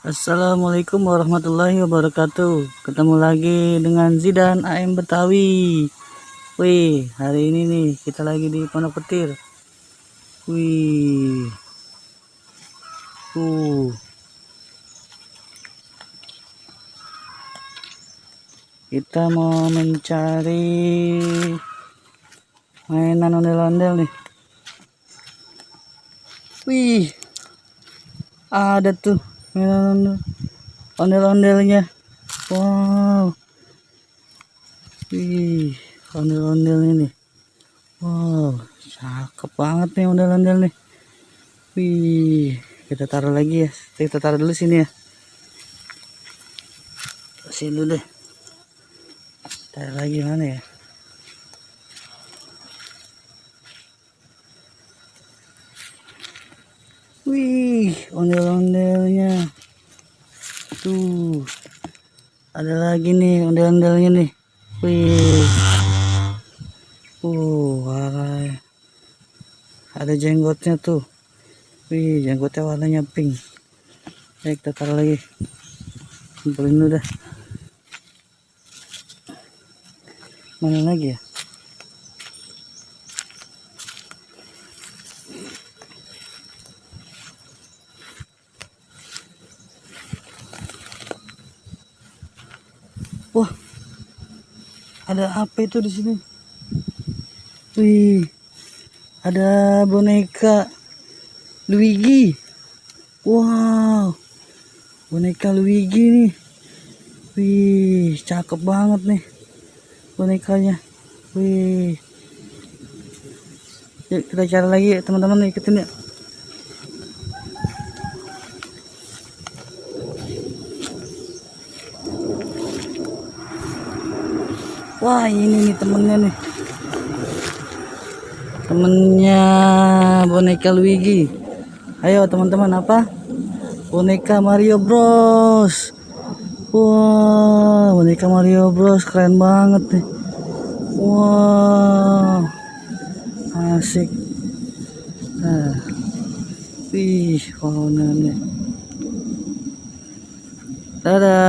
Assalamualaikum warahmatullahi wabarakatuh. Ketemu lagi dengan Zidan AM Betawi. Wih, hari ini nih kita lagi di Pondok Petir. Wih, kita mau mencari mainan ondel-ondel nih. Wih, ada tuh mainan ondel-ondelnya. Wow, wih, ondel-ondelnya nih. Wow, cakep banget nih ondel-ondel nih. Wih, kita taruh lagi ya. Kita taruh dulu sini ya. Sini dulu deh. Taruh lagi mana ya? Wih, ondel-ondelnya. Tuh, ada lagi nih ondel-ondelnya nih. Wih, ada jenggotnya tuh. Wih, jenggotnya warnanya pink. Ya, kita taruh lagi. Kumpulin dulu dah. Mana lagi ya? Wah, ada apa itu di sini? Wih, ada boneka Luigi. Wow, boneka Luigi nih. Wih, cakep banget nih bonekanya. Wih, yuk kita cari lagi ya teman-teman, ikutin ya. Wah, ini nih temennya boneka Luigi. Ayo teman-teman, apa? Boneka Mario Bros. Wah, boneka Mario Bros keren banget nih. Wah, asik. Nah, wih, warnanya. Dadah.